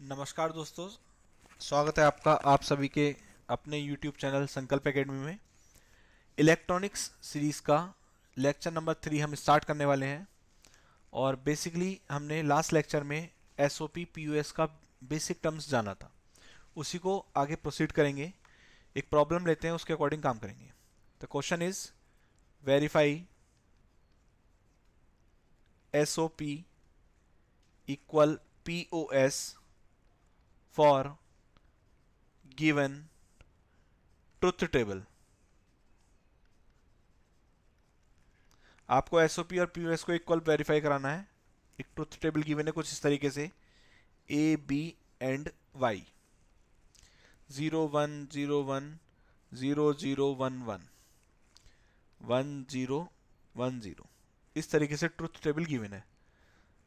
नमस्कार दोस्तों, स्वागत है आपका आप सभी के अपने YouTube चैनल संकल्प एकेडमी में। इलेक्ट्रॉनिक्स सीरीज़ का लेक्चर नंबर 3 हम स्टार्ट करने वाले हैं। और बेसिकली हमने लास्ट लेक्चर में SOP POS का बेसिक टर्म्स जाना था, उसी को आगे प्रोसीड करेंगे। एक प्रॉब्लम लेते हैं, उसके अकॉर्डिंग काम करेंगे। The question is verify SOP equal POS for given truth table. आपको एसओपी और पीओएस को इक्वल वेरीफाई कराना है। एक ट्रुथ टेबल गिवन है कुछ इस तरीके से, ए बी एंड वाई, 0 1 0 1 0 0 1 1 इस तरीके से ट्रुथ टेबल गिवन है।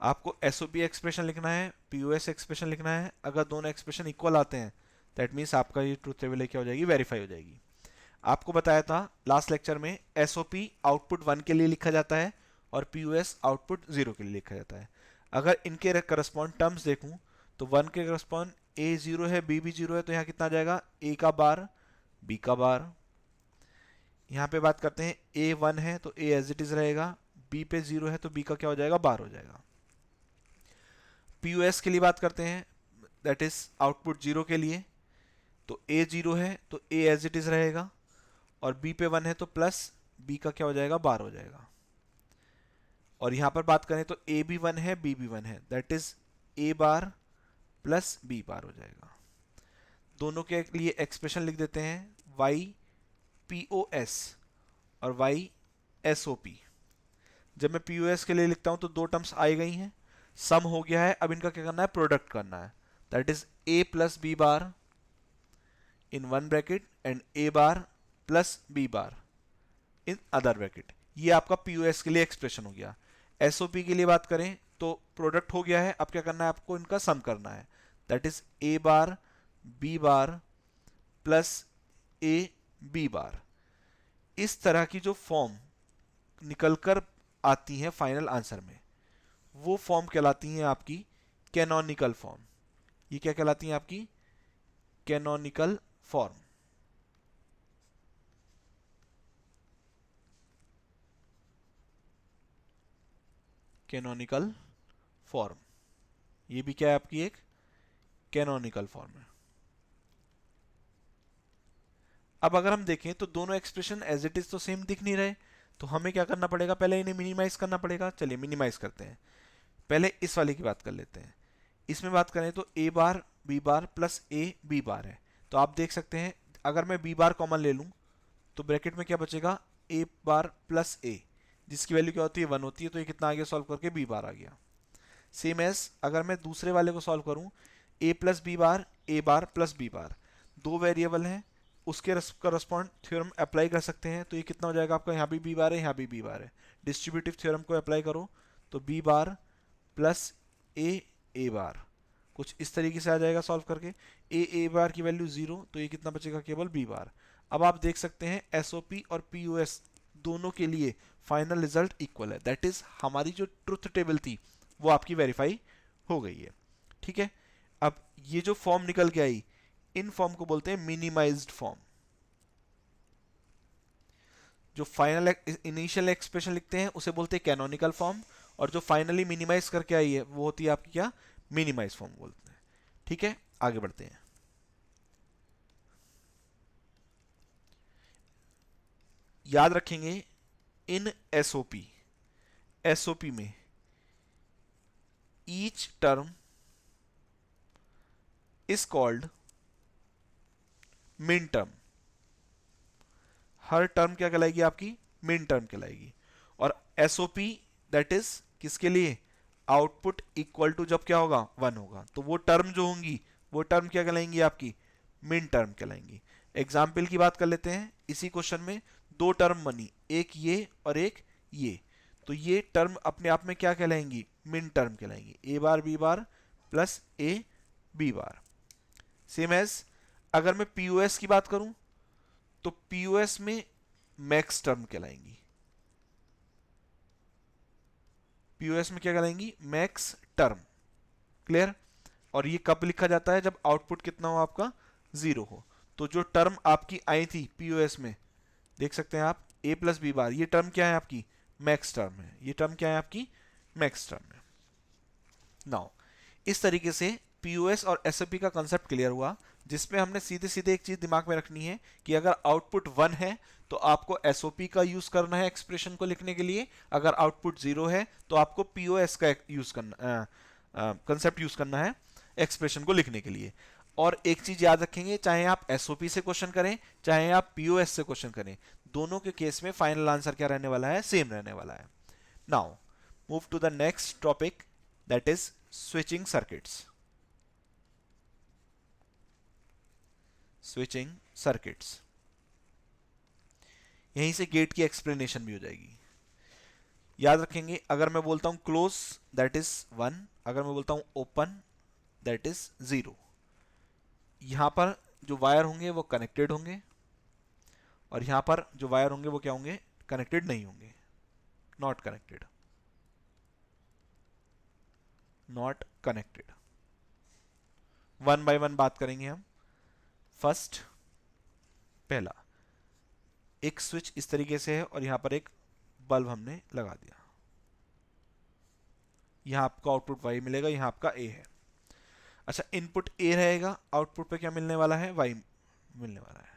आपको एसओपी एक्सप्रेशन लिखना है, पीओएस एक्सप्रेशन लिखना है। अगर दोनों एक्सप्रेशन इक्वल आते हैं दैट मीन्स आपका ये ट्रुथ टेबल क्या हो जाएगी, वेरीफाई हो जाएगी। आपको बताया था लास्ट लेक्चर में एसओपी आउटपुट 1 के लिए लिखा जाता है और पीयूएस आउटपुट 0 के लिए लिखा जाता है। अगर इनके करस्पॉन्ड टर्म्स देखूं तो 1 के करस्पॉन्ड ए 0 है, बी भी 0 है, तो यहाँ कितना आ जाएगा, ए का बार बी का बार। यहाँ पे बात करते हैं ए 1 है तो ए एज इट इज रहेगा, बी पे 0 है तो बी का क्या हो जाएगा, बार हो जाएगा। पीयूएस के लिए बात करते हैं, दैट इज आउटपुट 0 के लिए, तो ए 0 है तो ए एज इट इज रहेगा, और बी पे 1 है तो प्लस बी का क्या हो जाएगा, बार हो जाएगा। और यहां पर बात करें तो ए भी 1 है बी भी 1 है, that is A bar plus B bar हो जाएगा। दोनों के लिए एक्सप्रेशन लिख देते हैं, वाई पी ओ एस और वाई एस ओ पी। जब मैं पी ओ एस के लिए लिखता हूं तो दो टर्म्स आई गई हैं, सम हो गया है। अब इनका क्या करना है, प्रोडक्ट करना है, that is A plus B bar in one bracket and A bar plus B bar in other bracket. ये आपका पीओएस के लिए एक्सप्रेशन हो गया। एसओपी के लिए बात करें तो प्रोडक्ट हो गया है, अब क्या करना है, आपको इनका सम करना है, that is A bar B bar plus A B bar. इस तरह की जो फॉर्म निकलकर आती है फाइनल आंसर में, वो फॉर्म कहलाती है आपकी कैनोनिकल फॉर्म। ये क्या कहलाती है, आपकी कैनोनिकल फॉर्म। कैनोनिकल फॉर्म, ये भी क्या है, आपकी एक कैनोनिकल फॉर्म है। अब अगर हम देखें तो दोनों एक्सप्रेशन एज इट इज तो सेम दिख नहीं रहे, तो हमें क्या करना पड़ेगा, पहले इन्हें मिनिमाइज करना पड़ेगा। चलिए मिनिमाइज करते हैं। पहले इस वाले की बात कर लेते हैं। इसमें बात करें तो A bar B bar plus A B bar है, तो आप देख सकते हैं अगर मैं बी बार कॉमन ले लूं तो ब्रैकेट में क्या बचेगा, ए बार प्लस ए, जिसकी वैल्यू क्या होती है, 1 होती है, तो ये कितना आ गया सॉल्व करके, बी बार आ गया। सेम एज अगर मैं दूसरे वाले को सॉल्व करूं, ए प्लस बी बार ए बार प्लस बी बार, दो वेरिएबल हैं, उसके करस्पॉन्ड थ्योरम अप्लाई कर सकते हैं, तो ये कितना हो जाएगा आपका, यहाँ भी बी बार है यहाँ भी बी बार है, डिस्ट्रीब्यूटिव थ्योरम को अप्लाई करो तो बी बार प्लस ए बार कुछ इस तरीके से आ जाएगा सॉल्व करके। ए बार की वैल्यू 0, तो ये कितना बचेगा, केवल बी बार। अब आप देख सकते हैं एसओपी और पीओएस दोनों के लिए फाइनल रिजल्ट इक्वल है, दैट इज हमारी जो ट्रुथ टेबल थी वो आपकी वेरीफाई हो गई है। ठीक है, अब ये जो फॉर्म निकल के आई, इन फॉर्म को बोलते हैं मिनिमाइज्ड फॉर्म। जो फाइनल इनिशियल एक्सप्रेशन लिखते हैं उसे बोलते हैं कैनोनिकल फॉर्म, और जो फाइनली मिनिमाइज करके आई है वो होती है आपकी क्या, मिनिमाइज फॉर्म बोलते हैं। ठीक है, आगे बढ़ते हैं। याद रखेंगे इन एसओपी, एसओपी में each term is called min term. Her term क्या कहलाएगी, आपकी मिन टर्म कहलाएगी। और एसओपी दैट इज किसके लिए, आउटपुट इक्वल टू जब क्या होगा, 1 होगा, तो वो टर्म जो होंगी वो टर्म क्या कहलाएंगी, आपकी मिन टर्म कहलाएंगी। एग्जाम्पल की बात कर लेते हैं, इसी क्वेश्चन में दो टर्म बनी, एक ये और एक ये, तो ये टर्म अपने आप में क्या कहलाएंगी, मिन टर्म कहलाएंगी, A bar B bar plus A B bar. Same as अगर मैं पीओएस की बात करूं तो पीओएस में मैक्स टर्म कहलाएंगी, पीओएस में क्या कहलाएंगी, मैक्स टर्म। क्लियर। और ये कब लिखा जाता है, जब आउटपुट कितना हो आपका 0 हो। तो जो टर्म आपकी आई थी पीओएस में, देख सकते हैं आप a प्लस बी बार, ये टर्म क्या है आपकी, मैक्स टर्म है। ये टर्म क्या है आपकी, मैक्स टर्म है। नाउ इस तरीके से पीओएस और एसओपी का कंसेप्ट क्लियर हुआ, जिसमें हमने सीधे सीधे एक चीज दिमाग में रखनी है कि अगर आउटपुट 1 है तो आपको एसओपी का यूज करना है एक्सप्रेशन को लिखने के लिए, अगर आउटपुट 0 है तो आपको पीओएस का यूज करना, कंसेप्ट यूज करना है एक्सप्रेशन को लिखने के लिए। और एक चीज याद रखेंगे, चाहे आप एसओपी से क्वेश्चन करें चाहे आप पीओएस से क्वेश्चन करें, दोनों के केस में फाइनल आंसर क्या रहने वाला है, सेम रहने वाला है। Now move to the next topic, that is switching circuits. Switching circuits, यहीं से गेट की एक्सप्लेनेशन भी हो जाएगी। याद रखेंगे, अगर मैं बोलता हूं क्लोज दैट इज 1, अगर मैं बोलता हूं ओपन दैट इज 0, यहां पर जो वायर होंगे वो कनेक्टेड होंगे, और यहां पर जो वायर होंगे वो क्या होंगे, कनेक्टेड नहीं होंगे, not connected, not connected. One by one बात करेंगे हम। फर्स्ट, पहला, एक स्विच इस तरीके से है और यहां पर एक बल्ब हमने लगा दिया, यहां आपको आउटपुट y मिलेगा, यहां आपका a है। अच्छा, इनपुट a रहेगा, आउटपुट पे क्या मिलने वाला है, y मिलने वाला है।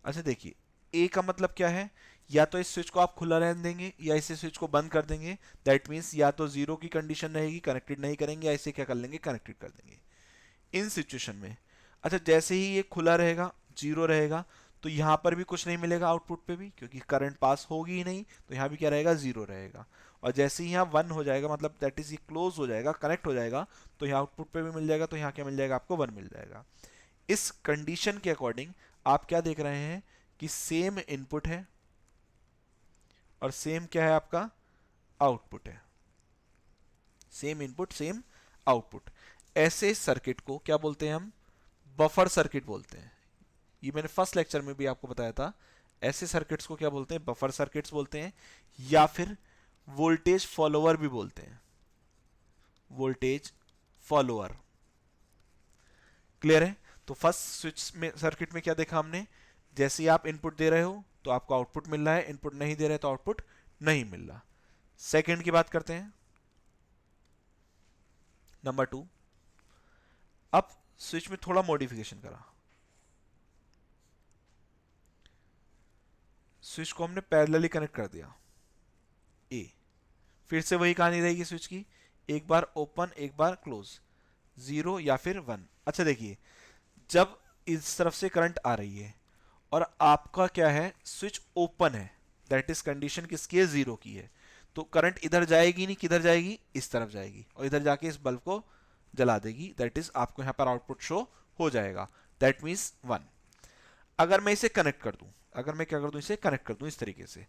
अच्छा देखिए, a का मतलब क्या है, या तो इस स्विच को आप खुला रहने देंगे या इसे स्विच को बंद कर देंगे, दैट मीन्स या तो 0 की कंडीशन रहेगी, कनेक्टेड नहीं करेंगे, या इसे क्या कर लेंगे, कनेक्टेड कर देंगे। इन सिचुएशन में अच्छा, जैसे ही ये खुला रहेगा, 0 रहेगा, तो यहां पर भी कुछ नहीं मिलेगा आउटपुट पे भी, क्योंकि करंट पास होगी ही नहीं, तो यहां भी क्या रहेगा, 0 रहेगा। और जैसे ही यहाँ 1 हो जाएगा, मतलब दैट इज ये क्लोज हो जाएगा, कनेक्ट हो जाएगा, तो यहाँ आउटपुट पे भी मिल जाएगा, तो यहाँ क्या मिल जाएगा आपको, 1 मिल जाएगा। इस कंडीशन के अकॉर्डिंग आप क्या देख रहे हैं कि सेम इनपुट है और सेम क्या है आपका, आउटपुट है। Same input same output. ऐसे सर्किट को क्या बोलते हैं हम, बफर सर्किट बोलते हैं। ये मैंने फर्स्ट लेक्चर में भी आपको बताया था। ऐसे सर्किट्स को क्या बोलते हैं, बफर सर्किट्स बोलते हैं, या फिर वोल्टेज फॉलोअर भी बोलते हैं, वोल्टेज फॉलोअर। क्लियर है? तो फर्स्ट स्विच में सर्किट में क्या देखा हमने, जैसे ही आप इनपुट दे रहे हो तो आपको आउटपुट मिल रहा है, इनपुट नहीं दे रहे तो आउटपुट नहीं मिल रहा। सेकेंड की बात करते हैं, नंबर 2। अब स्विच में थोड़ा मॉडिफिकेशन करा, स्विच को हमने पैरेलली कनेक्ट कर दिया, ए, फिर से वही कहानी रहेगी स्विच की, एक बार ओपन एक बार क्लोज, 0 या फिर 1। अच्छा देखिए, जब इस तरफ से करंट आ रही है और आपका क्या है, स्विच ओपन है, दैट इज कंडीशन किसकी है, 0 की है, तो करंट इधर जाएगी नहीं, किधर जाएगी, इस तरफ जाएगी, और इधर जाके इस बल्ब को जला देगी, दैट इज आपको यहां पर आउटपुट शो हो जाएगा, दैट मीन्स 1। अगर मैं इसे कनेक्ट कर दूं, अगर मैं क्या कर दूं, इसे कनेक्ट कर दूं इस तरीके से,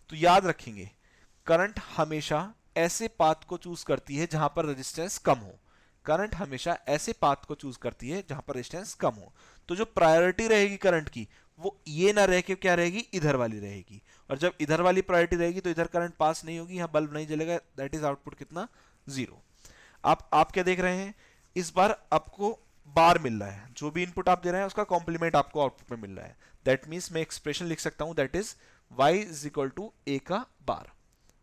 तो याद रखेंगे करंट हमेशा ऐसे पाथ को चूज करती है जहां पर रेजिस्टेंस कम हो। करंट हमेशा ऐसे पाथ को चूज करती है जहां पर रेजिस्टेंस कम हो। तो जो प्रायोरिटी रहेगी करंट की, वो ये ना रह के क्या रहेगी, इधर वाली रहेगी। और जब इधर वाली प्रायोरिटी रहेगी तो इधर करंट पास नहीं होगी, यहां बल्ब नहीं जलेगा, दैट इज आउटपुट कितना, 0। आप क्या देख रहे हैं, इस बार आपको बार मिल रहा है, जो भी इनपुट आप दे रहे हैं उसका कॉम्प्लीमेंट आपको आउटपुट में मिल रहा है। दैट मीन्स मैं एक्सप्रेशन लिख सकता हूं, that is y is equal to A का bar,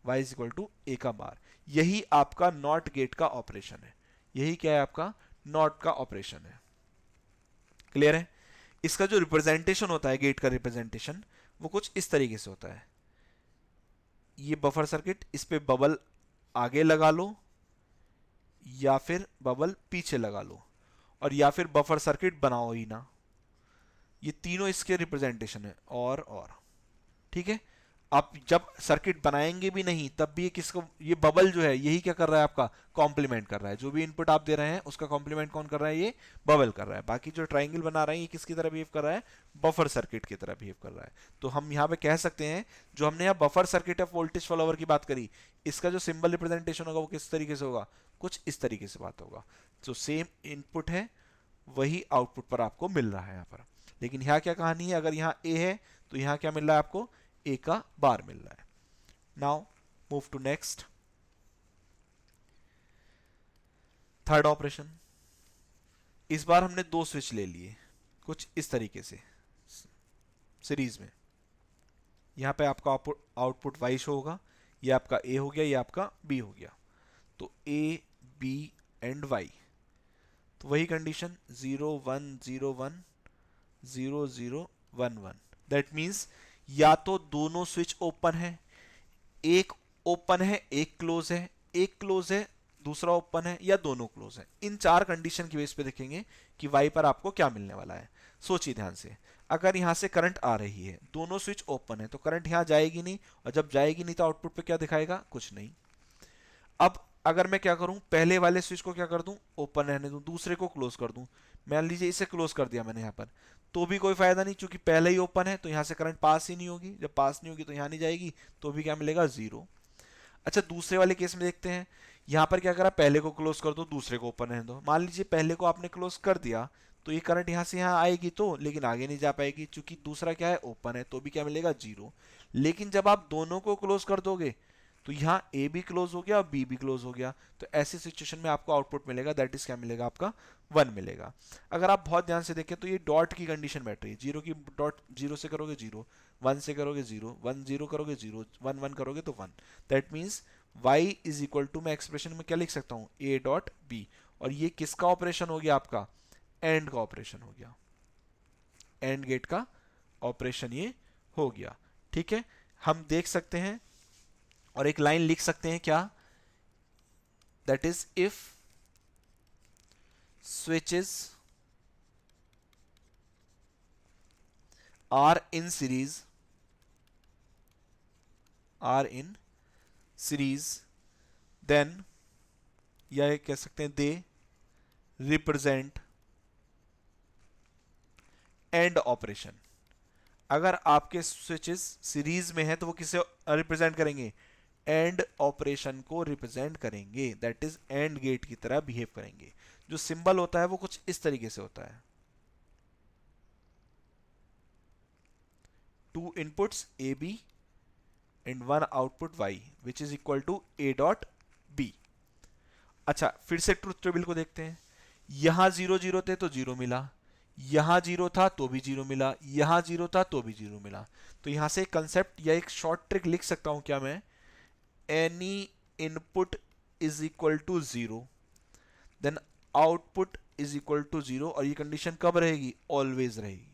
y is equal to A का बार। यही आपका नॉट गेट का ऑपरेशन है, यही क्या है आपका, नॉट का ऑपरेशन है। क्लियर है? इसका जो रिप्रेजेंटेशन होता है, गेट का रिप्रेजेंटेशन, वो कुछ इस तरीके से होता है। ये बफर सर्किट, इस पे बबल आगे लगा लो या फिर बबल पीछे लगा लो, और या फिर बफर सर्किट बनाओ ही ना। ये तीनों इसके रिप्रेजेंटेशन है, और ठीक है। आप जब सर्किट बनाएंगे भी नहीं तब भी ये किसको, ये बबल जो है यही क्या कर रहा है आपका, कॉम्प्लीमेंट कर रहा है। जो भी इनपुट आप दे रहे हैं उसका कॉम्प्लीमेंट कौन कर रहा है, ये बबल कर रहा है। बाकी जो ट्राइंगल बना रहे हैं ये किसकी तरह बिहेव कर रहा है, बफर सर्किट की तरह बिहेव कर रहा है। तो हम यहाँ पे कह सकते हैं, जो हमने यहाँ buffer circuit of voltage follower की बात करी, इसका जो सिंबल रिप्रेजेंटेशन होगा वो किस तरीके से होगा, कुछ इस तरीके से बात होगा। जो सेम इनपुट है वही आउटपुट पर आपको मिल रहा है यहाँ पर। लेकिन यहाँ क्या कहानी है, अगर यहाँ ए है तो यहाँ क्या मिल रहा है आपको, ए का बार मिल रहा है। Now move to next, third operation, इस बार हमने दो स्विच ले लिए कुछ इस तरीके से सीरीज में। यहाँ पे आपका आउटपुट वाई शो होगा, ये आपका ए हो गया, ये आपका बी हो गया। तो ए बी एंड वाई, तो वही कंडीशन 0 1 0 1 0 0 1 1। दैट मीन्स या तो दोनों स्विच ओपन है, एक ओपन है एक क्लोज है, एक क्लोज है दूसरा ओपन है, या दोनों क्लोज है। इन चार कंडीशन की बेस पे देखेंगे कि वाई पर आपको क्या मिलने वाला है। सोचिए ध्यान से, अगर यहां से करंट आ रही है, दोनों स्विच ओपन है, तो करंट यहां जाएगी नहीं, और जब जाएगी नहीं तो आउटपुट पे क्या दिखाएगा, कुछ नहीं। अब अगर मैं क्या करूं, पहले वाले स्विच को क्या कर दूं, ओपन रहने दूं, दूसरे को क्लोज कर दूं। मान लीजिए इसे क्लोज कर दिया मैंने यहां पर, तो भी कोई फायदा नहीं, क्योंकि पहले ही ओपन है, तो यहां से करंट पास ही नहीं होगी। जब पास नहीं होगी तो यहां नहीं जाएगी, तो भी क्या मिलेगा, जीरो। अच्छा, दूसरे वाले केस में देखते हैं। यहां पर क्या करा, पहले को क्लोज कर दो, दूसरे को ओपन रहने दो। मान लीजिए पहले को आपने क्लोज कर दिया, तो ये करंट यहां से यहां आएगी तो, लेकिन आगे नहीं जा पाएगी, क्योंकि दूसरा क्या है, ओपन है, तो भी क्या मिलेगा, जीरो। लेकिन जब आप दोनों को क्लोज कर दोगे, तो यहाँ ए भी क्लोज हो गया और बी भी क्लोज हो गया, तो ऐसी सिचुएशन में आपको आउटपुट मिलेगा, दैट इज क्या मिलेगा, आपका 1 मिलेगा। अगर आप बहुत ध्यान से देखें तो ये डॉट की कंडीशन बैठ रही है, जीरो की डॉट, जीरो से करोगे जीरो, 1 से करोगे जीरो, 1 0 करोगे जीरो, 1 1 करोगे तो 1। That means y is equal to, मैं एक्सप्रेशन में क्या लिख सकता हूँ, a डॉट बी। और ये किसका ऑपरेशन हो गया, आपका एंड का ऑपरेशन हो गया, एंड गेट का ऑपरेशन ये हो गया। ठीक है, हम देख सकते हैं और एक लाइन लिख सकते हैं क्या, that is if switches are in series, then, या ये कह सकते हैं दे रिप्रेजेंट एंड ऑपरेशन। अगर आपके स्विचेस सीरीज में है तो वो किसे रिप्रेजेंट करेंगे, एंड ऑपरेशन को रिप्रेजेंट करेंगे, दैट इज एंड गेट की तरह बिहेव करेंगे। जो सिंबल होता है वो कुछ इस तरीके से होता है, two inputs A B and one output y which is equal to a dot b। अच्छा, फिर से ट्रुथ टेबल को देखते हैं। यहां जीरो जीरो थे तो जीरो मिला, यहां जीरो था तो भी जीरो मिला, यहां जीरो था तो भी जीरो मिला। तो यहां से कंसेप्ट या एक शॉर्ट ट्रिक लिख सकता हूं क्या मैं, any input is equal to zero, then output is equal to zero. और ये कंडीशन कब रहेगी, ऑलवेज रहेगी।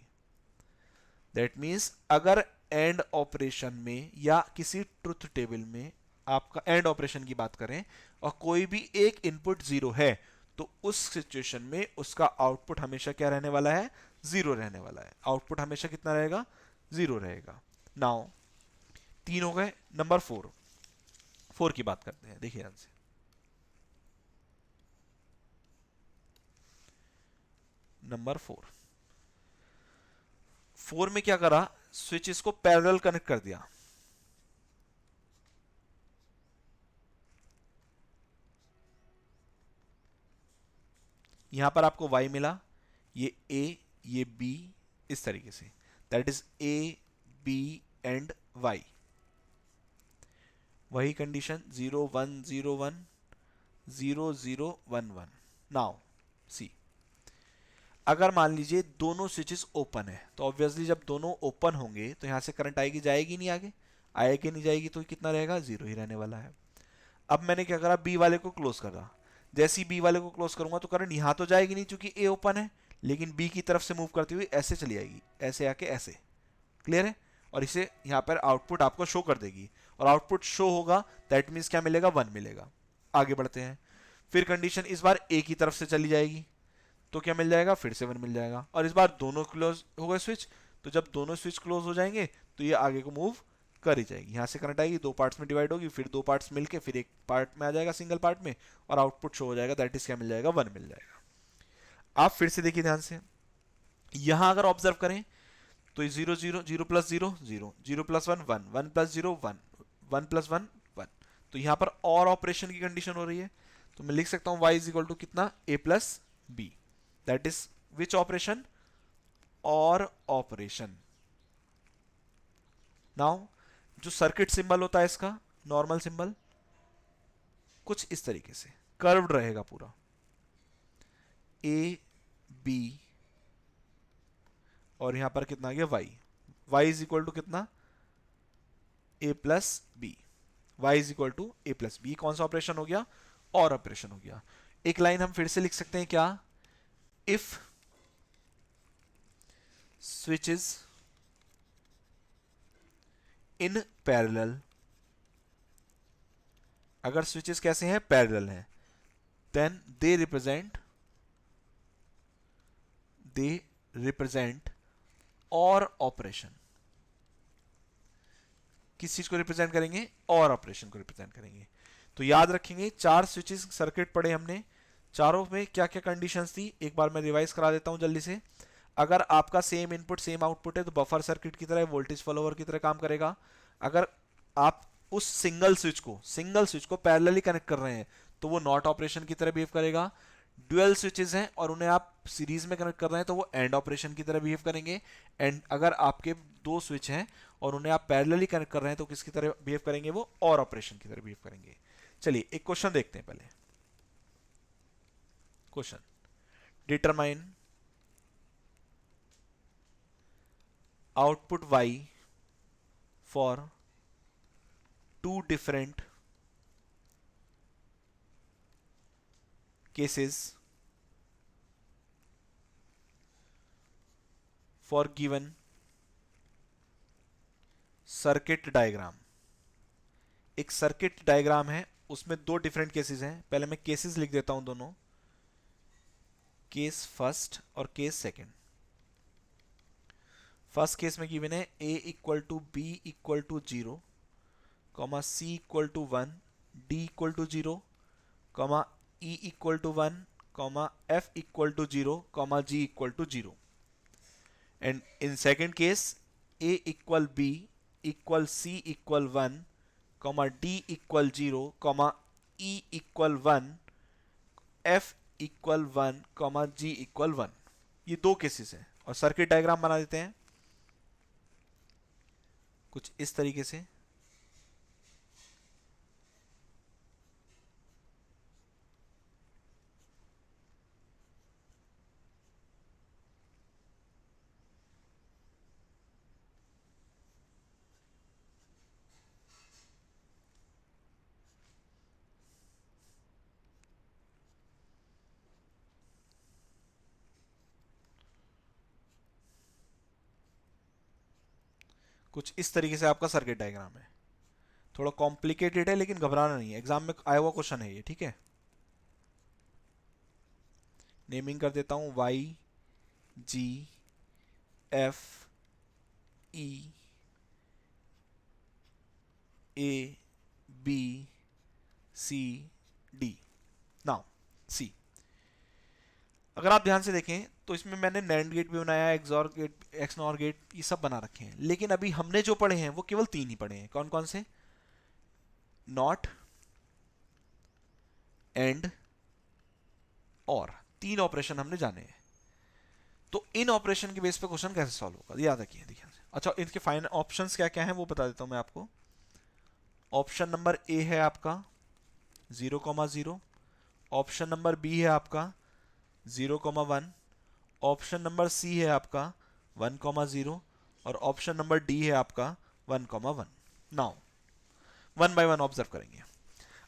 दैट मीन्स अगर एंड ऑपरेशन में या किसी ट्रुथ टेबल में आपका एंड ऑपरेशन की बात करें और कोई भी एक इनपुट जीरो है, तो उस सिचुएशन में उसका आउटपुट हमेशा क्या रहने वाला है, जीरो रहने वाला है। आउटपुट हमेशा कितना रहेगा, जीरो रहेगा। नाउ तीन हो गए, नंबर फोर की बात करते हैं, देखिए ध्यान से। नंबर फोर में क्या करा, स्विचेस को पैरेलल कनेक्ट कर दिया। यहां पर आपको y मिला, ये a ये b, इस तरीके से, that is a b and y। वही कंडीशन 0 1 0 1 0 0 1 1। नाउ सी, अगर मान लीजिए दोनों स्विचेस ओपन है, तो ऑब्वियसली जब दोनों ओपन होंगे तो यहां से करंट आएगी जाएगी नहीं, आगे आएगी नहीं जाएगी, तो कितना रहेगा, जीरो ही रहने वाला है। अब मैंने क्या करा, बी वाले को क्लोज करा। जैसे ही बी वाले को क्लोज करूंगा तो करंट यहां तो जाएगी नहीं क्योंकि ए ओपन है, लेकिन बी की तरफ से मूव करती हुई ऐसे चली आएगी, ऐसे आके ऐसे। क्लियर है, और इसे यहां पर आउटपुट आपको शो कर देगी, और आउटपुट शो होगा, दैट मीन्स क्या मिलेगा, 1 मिलेगा। आगे बढ़ते हैं, फिर कंडीशन इस बार ए की तरफ से चली जाएगी, तो क्या मिल जाएगा, फिर से 1 मिल जाएगा। और इस बार दोनों क्लोज हो गए स्विच, तो जब दोनों स्विच क्लोज हो जाएंगे तो ये आगे को मूव कर ही जाएगी। यहां से करंट आएगी, दो पार्ट्स में डिवाइड होगी, फिर दो पार्ट्स मिलके फिर एक पार्ट में आ जाएगा, सिंगल पार्ट में, और आउटपुट शो हो जाएगा, दैट इज क्या मिल जाएगा, 1 मिल जाएगा। आप फिर से देखिए ध्यान से, यहां अगर ऑब्जर्व करें तो zero zero, zero plus zero zero, zero plus one one, one plus zero one, one plus one one. तो यहां पर और ऑपरेशन की कंडीशन हो रही है, तो मैं लिख सकता हूं y इज इक्वल टू कितना, a plus B. That is which operation, or operation. Now जो सर्किट सिंबल होता है इसका, नॉर्मल सिंबल कुछ इस तरीके से कर्व्ड रहेगा पूरा, ए बी और यहां पर कितना आ गया Y. Y is equal to कितना, A plus B. Y is equal to A plus B. कौन सा ऑपरेशन हो गया, और ऑपरेशन हो गया। एक लाइन हम फिर से लिख सकते हैं क्या, इफ switches इन पैरेलल, अगर स्विचेस कैसे हैं, पैरेलल हैं, देन दे रिप्रेजेंट और ऑपरेशन। किस चीज को रिप्रेजेंट करेंगे, और ऑपरेशन को रिप्रेजेंट करेंगे। तो याद रखेंगे 4 स्विचेस सर्किट पढ़े हमने, चारों में क्या क्या कंडीशंस थी, एक बार मैं रिवाइज करा देता हूं जल्दी से। अगर आपका सेम इनपुट सेम आउटपुट है तो बफर सर्किट की तरह, वोल्टेज फॉलोअर की तरह काम करेगा। अगर आप उस सिंगल स्विच को पैरेलली कनेक्ट कर रहे हैं तो वो नॉट ऑपरेशन की तरह बिहेव करेगा। ड्यूअल स्विचेस हैं और उन्हें आप सीरीज में कनेक्ट कर रहे हैं तो वो एंड ऑपरेशन की तरह बिहेव करेंगे। एंड अगर आपके 2 स्विच हैं और उन्हें आप पैरेलली कनेक्ट कर रहे हैं तो किसकी तरह बिहेव करेंगे, वो और ऑपरेशन की तरह बिहेव करेंगे। चलिए एक क्वेश्चन देखते हैं पहले। Question, determine output y for 2 different cases for given circuit diagram. एक सर्किट डायग्राम है, उसमें 2 डिफरेंट केसेस हैं। पहले मैं केसेस लिख देता हूं दोनों, केस फर्स्ट और केस सेकंड। फर्स्ट केस में गिवन है a equal to B equal to 0, comma C equal to 1, D equal to 0, comma E equal to 1, comma F equal to 0, comma G equal to 0। And in second case a equal B equal C equal 1, comma D equal 0, comma E equal 1, F equal 1, comma G equal 1। ये 2 cases हैं और circuit diagram बना देते हैं कुछ इस तरीके से। कुछ इस तरीके से आपका सर्किट डायग्राम है। थोड़ा कॉम्प्लिकेटेड है लेकिन घबराना नहीं है, एग्जाम में आया हुआ क्वेश्चन है ये, ठीक है। नेमिंग कर देता हूं y g f e a b c d। Now see, अगर आप ध्यान से देखें तो इसमें मैंने नैंड गेट भी बनाया है, एक्सॉर गेट, एक्सनॉर गेट, ये सब बना रखे हैं। लेकिन अभी हमने जो पढ़े हैं वो केवल 3 ही पढ़े हैं। कौन कौन से, नॉट, एंड, और 3 ऑपरेशन हमने जाने हैं। तो इन ऑपरेशन के बेस पे क्वेश्चन कैसे सॉल्व होगा, याद रखिए ध्यान से। अच्छा, इनके फाइनल ऑप्शंस क्या क्या हैं वो बता देता हूं मैं आपको। ऑप्शन नंबर ए है आपका 0,0, ऑप्शन नंबर बी है आपका 0,1, ऑप्शन नंबर सी है आपका 1,0 और ऑप्शन नंबर डी है आपका 1,1। नाउ 1 बाय 1 ऑब्जर्व करेंगे।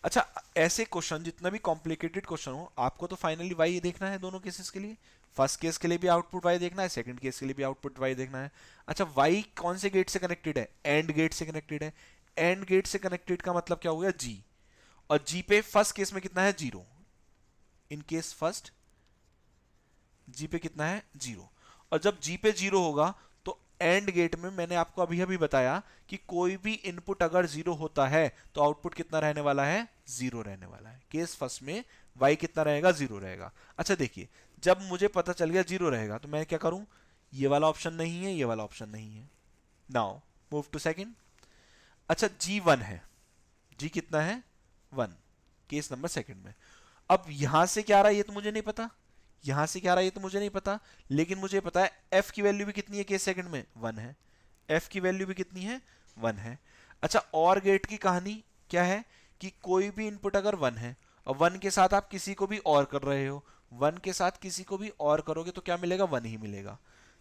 अच्छा, ऐसे क्वेश्चन जितना भी कॉम्प्लिकेटेड क्वेश्चन हो, आपको तो फाइनली वाई देखना है दोनों केसेस के लिए। फर्स्ट केस के लिए भी आउटपुट वाई देखना है, सेकंड केस के लिए भी आउटपुट वाई देखना है। अच्छा, वाई कौन से गेट से कनेक्टेड है, एंड गेट से कनेक्टेड है। एंड गेट से कनेक्टेड का मतलब क्या हो गया, जी। और जी पे फर्स्ट केस में कितना है, 0। इन केस फर्स्ट जी पे कितना है, 0। और जब जी पे 0 होगा तो एंड गेट में मैंने आपको अभी अभी बताया कि कोई भी इनपुट अगर 0 होता है तो आउटपुट कितना रहने वाला है, 0 रहने वाला है। केस फर्स्ट में y कितना रहेगा, 0 रहेगा। अच्छा देखिए, जब मुझे पता चल गया 0 रहेगा तो मैं क्या करूं, ये वाला ऑप्शन नहीं है, ये वाला ऑप्शन नहीं है। Now move to second. अच्छा, जी 1 है, जी कितना है, 1, केस नंबर सेकंड में। अब यहां से क्या आ रहा है ये तो मुझे नहीं पता, यहां से क्या आ रहा है ये तो मुझे नहीं पता, लेकिन मुझे पता है f की वैल्यू भी कितनी है, केस सेकंड में 1 है। f की वैल्यू भी कितनी है, 1 है। अच्छा, और गेट की कहानी क्या है कि कोई भी इनपुट अगर 1 है और 1 के साथ आप किसी को भी और कर रहे हो, 1 के साथ किसी को भी और करोगे तो क्या मिलेगा, 1 ही मिलेगा।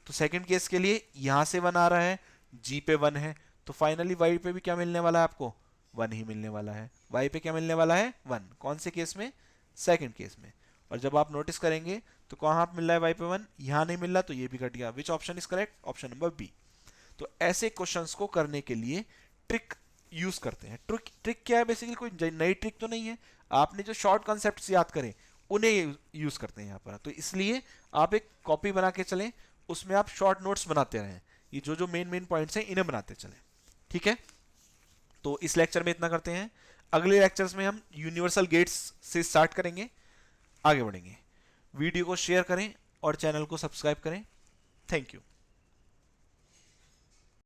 तो सेकंड केस के लिए यहां से 1 आ रहा है, जी पे 1 है, तो फाइनली वाई पे भी क्या मिलने वाला है आपको, 1 ही मिलने वाला है। वाई पे क्या मिलने वाला है, 1। कौन से केस में, सेकंड केस में। और जब आप नोटिस करेंगे तो कहाँ मिल रहा है वाई पे 1, यहाँ नहीं मिल रहा, तो ये भी कट गया। Which option is correct, option number B. तो ऐसे क्वेश्चंस को करने के लिए ट्रिक यूज करते हैं। ट्रिक क्या है, बेसिकली कोई नई ट्रिक तो नहीं है, आपने जो शॉर्ट कॉन्सेप्ट्स याद करें उन्हें यूज करते हैं यहाँ पर। तो इसलिए आप एक कॉपी बना के चलें, उसमें आप शॉर्ट नोट्स बनाते रहें, ये जो जो मेन पॉइंट्स हैं इन्हें बनाते चलें, ठीक है। तो इस लेक्चर में इतना करते हैं, अगले लेक्चर्स में हम यूनिवर्सल गेट्स से स्टार्ट करेंगे, आगे बढ़ेंगे। वीडियो को शेयर करें और चैनल को सब्सक्राइब करें। Thank you.